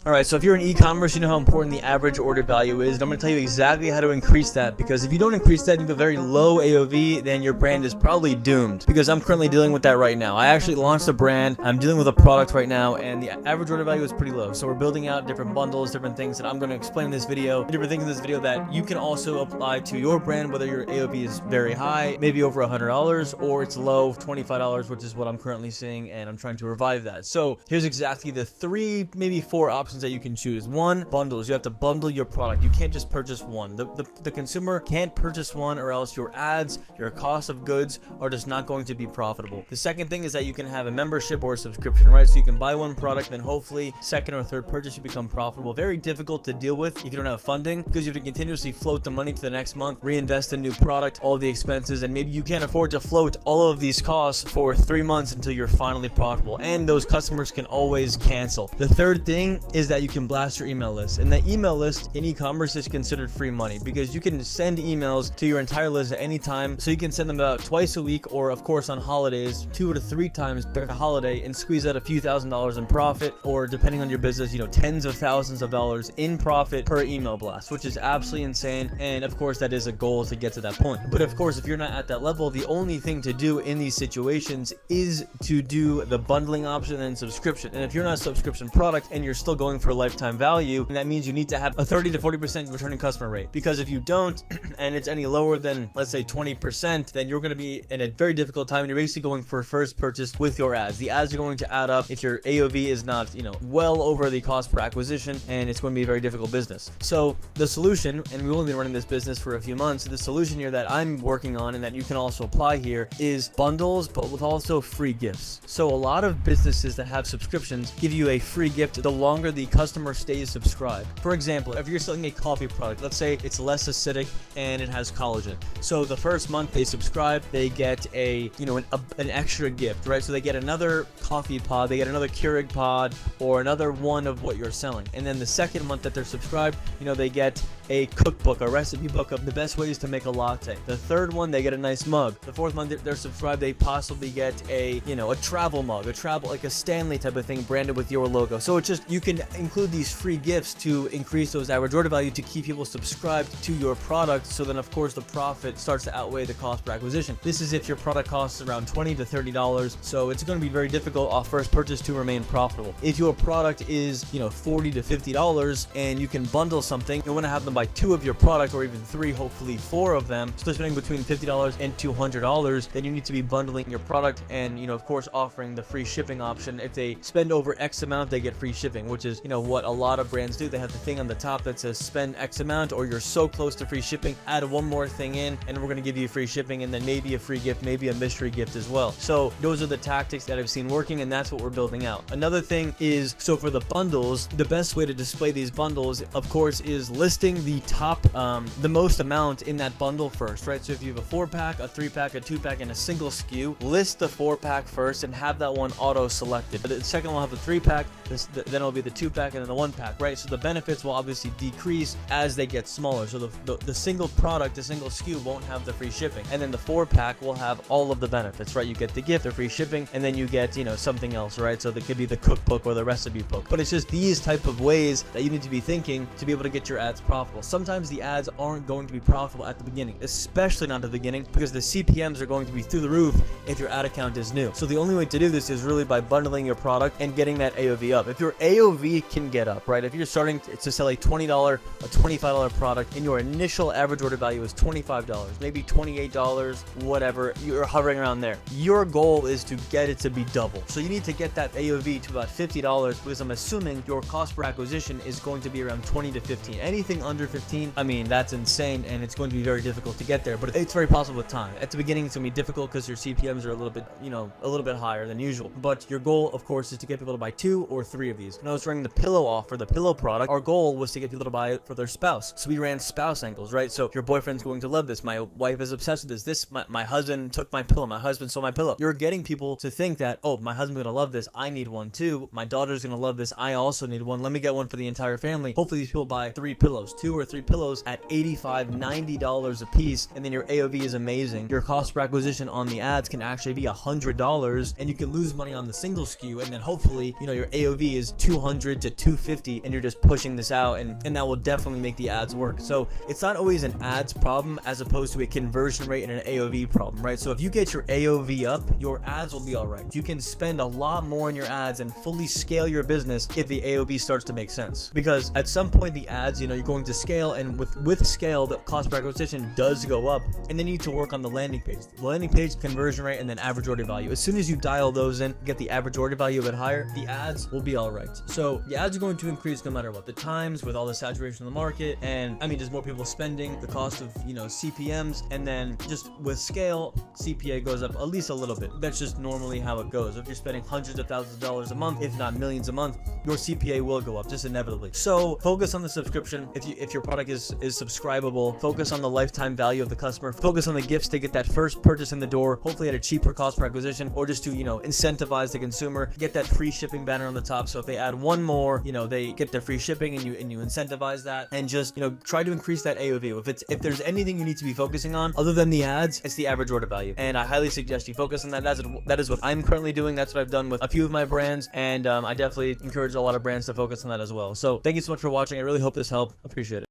Alright, so if you're in e-commerce, you know how important the average order value is. And I'm going to tell you exactly how to increase that, because if you don't increase that, you have a very low AOV, then your brand is probably doomed. Because I'm currently dealing with that right now. I actually launched a brand, I'm dealing with a product right now, and the average order value is pretty low. So we're building out different bundles, different things that I'm going to explain in this video, different things in this video that you can also apply to your brand, whether your AOV is very high, maybe over $100, or it's low, $25, which is what I'm currently seeing, and I'm trying to revive that. So here's exactly the 3, maybe 4 options that you can choose. 1, bundles. You have to bundle your product. You can't just purchase one. The consumer can't purchase one, or else your ads, your cost of goods are just not going to be profitable. The second thing is that you can have a membership or a subscription, right? So you can buy one product, then hopefully second or third purchase you become profitable. Very difficult to deal with if you don't have funding, because you have to continuously float the money to the next month, reinvest in new product, all the expenses, and maybe you can't afford to float all of these costs for 3 months until you're finally profitable, and those customers can always cancel. The third thing is that you can blast your email list, and the email list in e-commerce is considered free money, because you can send emails to your entire list at any time. So you can send them about twice a week, or of course on holidays 2 to 3 times during a holiday, and squeeze out a few $1,000s in profit, or depending on your business, you know, tens of thousands of dollars in profit per email blast, which is absolutely insane. And of course that is a goal to get to that point. But of course, if you're not at that level, the only thing to do in these situations is to do the bundling option and subscription. And if you're not a subscription product and you're still going for lifetime value, and that means you need to have a 30 to 40% returning customer rate, because if you don't and it's any lower than, let's say, 20%, then you're going to be in a very difficult time, and you're basically going for first purchase with your ads. The ads are going to add up if your AOV is not, you know, well over the cost per acquisition, and it's going to be a very difficult business. So the solution, and we've only been running this business for a few months, the solution here that I'm working on and that you can also apply here is bundles, but with also free gifts. So a lot of businesses that have subscriptions give you a free gift the longer the customer stays subscribed. For example, if you're selling a coffee product, let's say it's less acidic and it has collagen. So the first month they subscribe, they get a, you know, an extra gift, right? So they get another coffee pod, they get another Keurig pod, or another one of what you're selling. And then the second month that they're subscribed, you know, they get a cookbook, a recipe book of the best ways to make a latte. The third one, they get a nice mug. The fourth month they're subscribed, they possibly get a, you know, a travel mug, like a Stanley type of thing branded with your logo. So it's just, you can include these free gifts to increase those average order value, to keep people subscribed to your product. So then of course the profit starts to outweigh the cost per acquisition. This is if your product costs around $20 to $30. So it's going to be very difficult off first purchase to remain profitable. If your product is, you know, $40 to $50 and you can bundle something, you want to have them buy 2 of your product, or even 3, hopefully 4 of them. So they're spending between $50 and $200. Then you need to be bundling your product, and, you know, of course offering the free shipping option. If they spend over X amount, they get free shipping, which is, you know, what a lot of brands do. They have the thing on the top that says spend X amount, or you're so close to free shipping, add one more thing in and we're going to give you free shipping, and then maybe a free gift, maybe a mystery gift as well. So those are the tactics that I've seen working, and that's what we're building out. Another thing is, so for the bundles, the best way to display these bundles, of course, is listing the top, the most amount in that bundle first, right? So if you have a 4-pack, a 3-pack, a 2-pack, and a single SKU, list the 4-pack first and have that one auto selected. The second one will have the 3-pack, then it'll be the 2-pack, and then the 1-pack, right? So the benefits will obviously decrease as they get smaller. So the single product, the single SKU won't have the free shipping, and then the 4-pack will have all of the benefits, right? You get the gift, the free shipping, and then you get, you know, something else, right? So that could be the cookbook or the recipe book. But it's just these type of ways that you need to be thinking to be able to get your ads profitable. Sometimes the ads aren't going to be profitable at the beginning, especially not at the beginning, because the CPMs are going to be through the roof if your ad account is new. So the only way to do this is really by bundling your product and getting that AOV up. If your AOV can get up, right? If you're starting to sell a $20, a $25 product, and your initial average order value is $25, maybe $28, whatever, you're hovering around there. Your goal is to get it to be double. So you need to get that AOV to about $50, because I'm assuming your cost per acquisition is going to be around 20 to 15. Anything under 15, I mean, that's insane, and it's going to be very difficult to get there, but it's very possible with time. At the beginning, it's going to be difficult because your CPMs are a little bit, you know, a little bit higher than usual. But your goal, of course, is to get people to buy 2 or 3 of these. When I was running the pillow offer, the pillow product, our goal was to get people to buy it for their spouse. So we ran spouse angles, right? So your boyfriend's going to love this. My wife is obsessed with this. My husband took my pillow. My husband stole my pillow. You're getting people to think that, oh, my husband's going to love this. I need one too. My daughter's going to love this. I also need one. Let me get one for the entire family. Hopefully these people buy 3 pillows, 2 or 3 pillows at $85, $90 a piece, and then your AOV is amazing. Your cost per acquisition on the ads can actually be $100, and you can lose money on the single SKU, and then hopefully, you know, your AOV is $200 200 to 250 and you're just pushing this out, and that will definitely make the ads work. So it's not always an ads problem as opposed to a conversion rate and an AOV problem, right? So if you get your AOV up, your ads will be all right. You can spend a lot more on your ads and fully scale your business if the AOV starts to make sense. Because at some point the ads, you're going to scale, and with scale, the cost per acquisition does go up, and then you need to work on the landing page. The landing page, conversion rate, and then average order value. As soon as you dial those in, get the average order value a bit higher, the ads will be all right. So the ads are going to increase no matter what. The times with all the saturation in the market, and I mean, just more people spending, the cost of, CPMs, and then just with scale, CPA goes up at least a little bit. That's just normally how it goes. If you're spending hundreds of thousands of dollars a month, if not millions a month, your CPA will go up just inevitably. So focus on the subscription. If your product is subscribable, focus on the lifetime value of the customer, focus on the gifts to get that first purchase in the door, hopefully at a cheaper cost per acquisition, or just to, incentivize the consumer, get that free shipping banner on the top. So if they add one more, they get their free shipping, and you incentivize that, and just, try to increase that AOV. If there's anything you need to be focusing on other than the ads, it's the average order value. And I highly suggest you focus on that. That is what I'm currently doing. That's what I've done with a few of my brands. And I definitely encourage a lot of brands to focus on that as well. So thank you so much for watching. I really hope this helped. Appreciate it.